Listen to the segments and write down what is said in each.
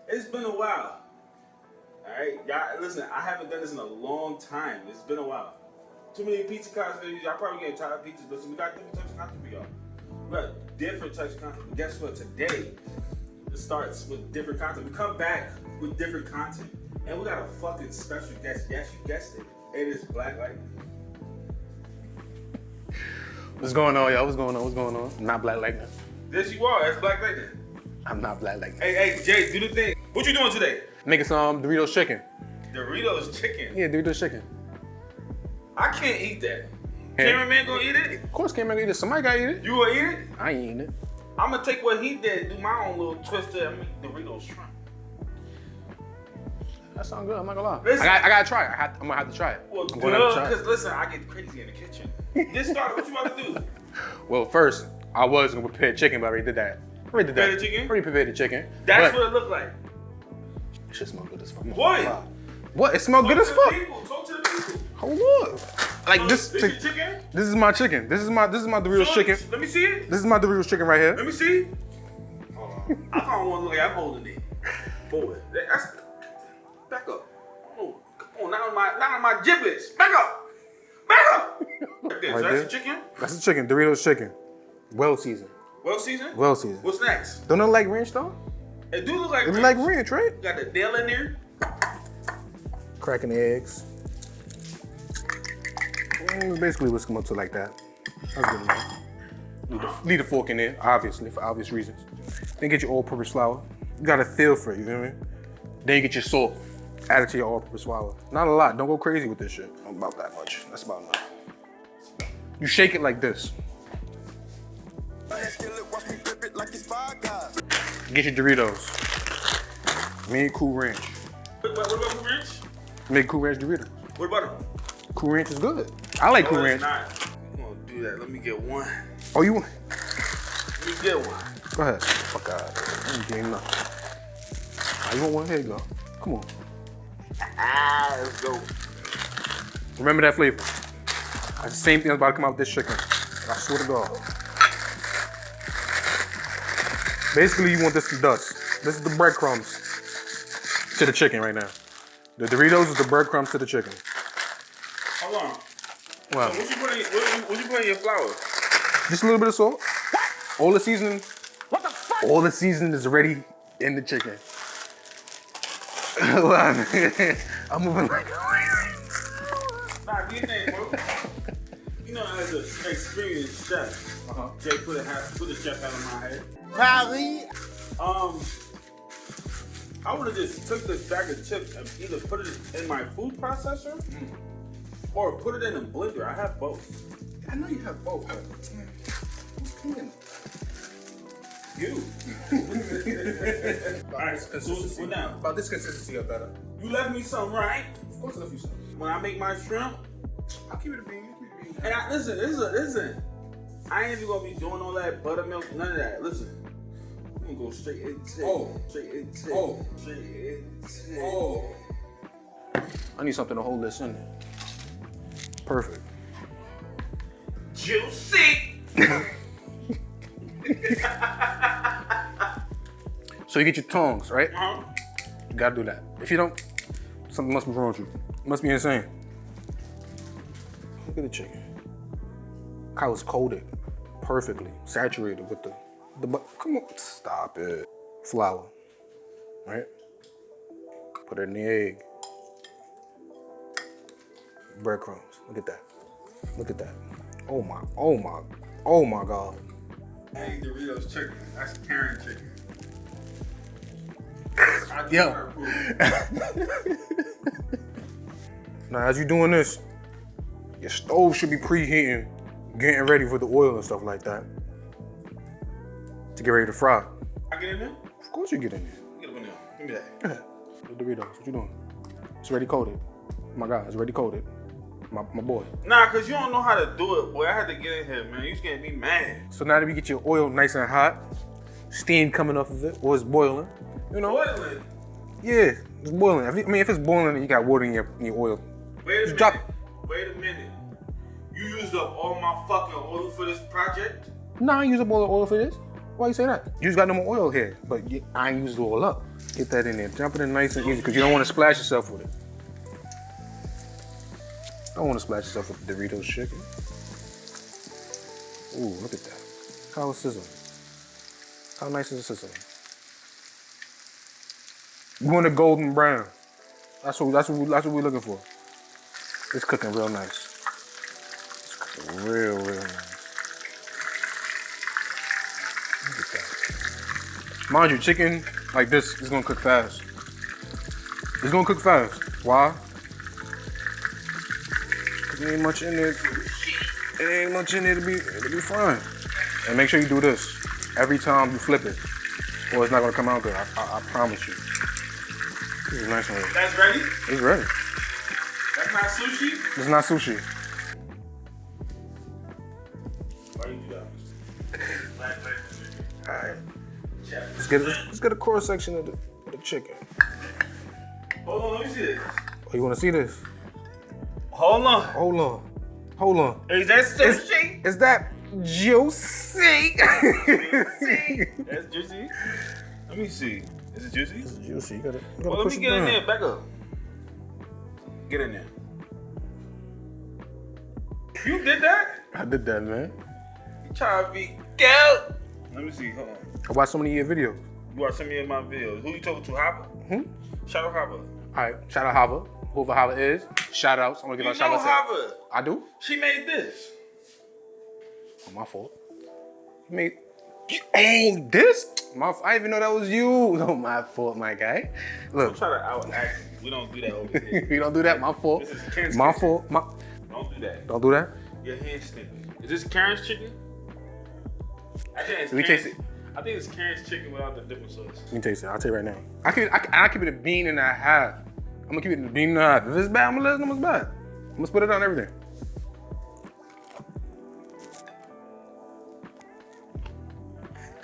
It's been a while. Alright, y'all, listen, I haven't done this in a long time. It's been a while. Too many pizza content. Y'all probably getting tired of pizzas. Listen, we got different types of content for y'all. We got different types of content. But guess what? Today, it starts with different content. We come back with different content. And we got a fucking special guest. Yes, you guessed it. It is Black Lightning. What's going on, y'all? What's going on? What's going on? I'm not Black Lightning. Yes, you are. That's Black Lightning. I'm not Black Lightning. Hey, Jay, do the thing. What you doing today? Making some Doritos Chicken. Doritos Chicken? Yeah, Doritos Chicken. I can't eat that. Cameraman gonna eat it? Of course, cameraman gonna eat it. Somebody gotta eat it. You gonna eat it? I ain't eating it. I'm gonna take what he did, do my own little twist to make Doritos shrimp. That sounds good. I'm not gonna lie. Listen, I gotta try it. I'm gonna have to try it. Well, I'm gonna have to try it. because listen, I get crazy in the kitchen. Get started. What you about to do? Well, first, I was gonna prepare chicken, but I already did that. Already Prepared the chicken? Already prepared the chicken. That's but what it looked like. it should smell good as fuck. What? What? It smells good as fuck. Talk to the people. Hold on. Like this. This your chicken? This is my chicken. This is my Doritos chicken. Let me see it. This is my Doritos chicken right here. Let me see. Hold on. I found one look like I'm holding it. Boy, that's back up. Oh, come on, not on my giblets. Back up. Back up. Right there. Right So there? that's the chicken? That's the chicken. Doritos chicken. Well seasoned. Well seasoned? Well seasoned. What's next? Don't it look like ranch though? It do look like It look ranch. like ranch, right? Got the dill in there. Cracking the eggs. Basically what's come up to like that. That's good enough. Leave the fork in there, obviously, for obvious reasons. Then get your all-purpose flour. You got a feel for it, you feel me? Then you get your salt. Add it to your all-purpose flour. Not a lot, don't go crazy with this shit. Not about that much, that's about enough. You shake it like this. Get your Doritos. Make Cool Ranch. What about Cool Ranch? Make Cool Ranch Doritos. What about them? Cool Ranch is good. I like Cool Ranch. Not. We're gonna do that. Let me get one. Oh, you want? Let me get one. Go ahead. Fuck out. I ain't getting nothing. You want one? Here you go. Come on. Let's go. Remember that flavor. That's the same thing that's about to come out with this chicken. I swear to God. Basically, you want this to dust. This is the breadcrumbs to the chicken right now. The Doritos is the breadcrumbs to the chicken. Hold on. Wow. So what you put in your flour? Just a little bit of salt. All the seasoning. What the fuck? All the seasoning is already in the chicken. I'm moving like Nah, do you think, bro? You know, as an experienced chef, Jay put the chef out of my head. Paris. I would have just took this bag of chips and either put it in my food processor or put it in a blender. I have both. I know you have both. Who's cleaning? You. Alright, so what now? About this consistency or better. You left me some, right? Of course I left you some. When I make my shrimp, I'll keep it a bean. and listen. I ain't even gonna be doing all that buttermilk, none of that. Listen, I'm gonna go straight into straight into I need something to hold this in there. Perfect. juicy. So you get your tongs, right? Uh-huh. You gotta do that. If you don't, something must be wrong with you. You must be insane. Look at the chicken. How it's coated perfectly, saturated with the come on, stop it. Flour, right? Put it in the egg. Breadcrumbs, look at that. Look at that. Oh my God. Hey, Doritos chicken. That's Karen chicken. Yo. Now, as you're doing this, your stove should be preheating, getting ready for the oil and stuff like that to get ready to fry. I get in there? Of course you get in there. Get up in there. Give me that. Go ahead. The Doritos, what you doing? It's already coated. My God, it's already coated. My boy. Nah, cause you don't know how to do it, boy. I had to get in here, man. You just getting me mad. So now that we get your oil nice and hot, steam coming off of it, or it's boiling, you know? Boiling. Yeah, it's boiling. If it's boiling and you got water in your oil, Wait a just minute. drop it. Wait a minute. You used up all my fucking oil for this project? Nah, I ain't use up all the oil for this. Why you say that? You just got no more oil here, but I ain't used it all up. Get that in there. Dump it in nice and easy because you don't want to splash yourself with it. Don't want to splash yourself with the Doritos chicken. Ooh, look at that. How it's sizzling. How nice is it sizzling? You want a golden brown. That's what we're looking for. It's cooking real nice. It's cooking real nice. Look at that. Mind you, chicken like this is gonna cook fast. It's gonna cook fast. Why? Cause there ain't much in there. There ain't much in there to be frying. And make sure you do this every time you flip it, or it's not gonna come out good. I promise you. This is nice one. That's ready? It's ready. That's not sushi? It's not sushi. Why you do that? Alright. Let's get a cross section of the chicken. Hold on, let me see this. Oh, you wanna see this? Hold on. Hold on. Is that sushi? Is that juicy? That's juicy? Let me see. Is it juicy? It's juicy. You gotta Well, let push me it get in down. there. Back up. Get in there. You did that? I did that, man. You try to be dope. Let me see. Hold on. I watched so many of your videos. You watch some of my videos. Who you talking to? Hopper? Shout out Hopper. Alright, shout out Hava. Whoever Hava is. Shout outs. I'm gonna give You out shout know outs. Hopper. I do? She made this. Oh, my fault. You made. Oh, this? I didn't even know that was you. Oh, my fault, my guy. Look. Don't try to out act. We don't do that over here. You don't do that. My fault. This is Kenn's My kitchen. fault. Don't do that. Don't do that. Your hand stinking. Is this Karen's chicken? I think it's Let me taste it. I think it's Karen's chicken without the dipping sauce. Let me taste it. I'll tell you right now. I keep it a bean and a half. I'm gonna keep it a bean and a half. If it's bad, I'm gonna let it know it's bad. I'm gonna split it on everything.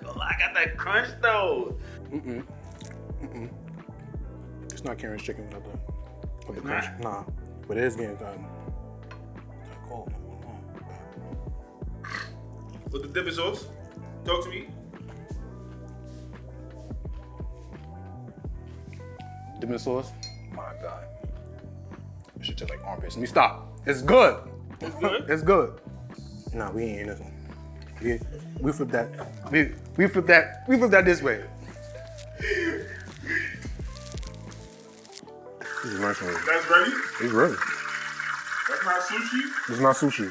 Oh, I got that crunch though. It's not Karen's chicken without the It's crunch. not? Nah, but it is getting cold. With the dipping sauce? Talk to me. Dipping sauce. My God, this shit tastes like armpits. Let me stop. It's good. It's good? It's good. Nah, we ain't in this one. We flip that. We flip that. We flip that this way. This is nice one. That's ready? It's ready. That's not sushi? It's not sushi.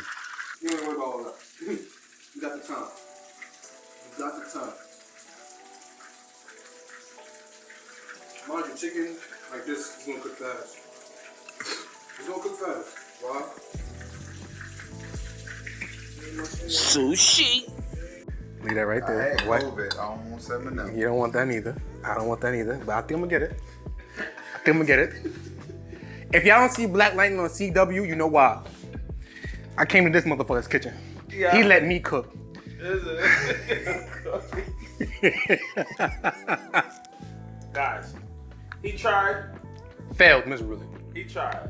You don't worry about all that. You got the time. You got the time. Mind you, chicken like this is gonna cook fast. It's gonna cook fast. Why? Sushi. Leave that right there. I had What? COVID. I don't want something else. You don't want that neither. I don't want that either. But I think I'm gonna get it. If y'all don't see Black Lightning on CW, you know why. I came to this motherfucker's kitchen. Yeah. He let me cook. Guys, he tried. Failed miserably. He tried.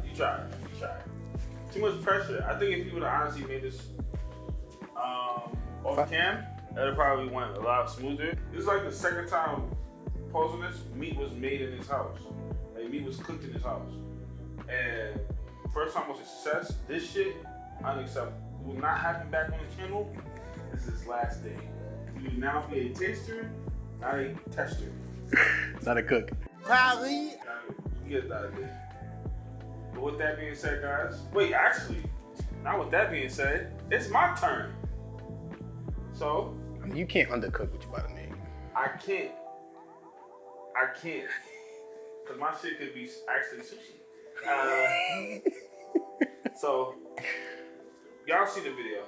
Too much pressure. I think if he would have honestly made this off cam, that'd probably went a lot smoother. This is like the second time posting this, meat was made in his house. Like meat was cooked in his house. And first time was a success. This shit, unacceptable. It will not happen back on the channel. This is his last day. He will now be a taster, not a tester. Not a cook. You get the idea. But with that being said, guys, wait, actually, not with that being said, it's my turn. So, I mean, you can't undercook what you about to make. I can't. Because my shit could be actually sushi. So, y'all see the video.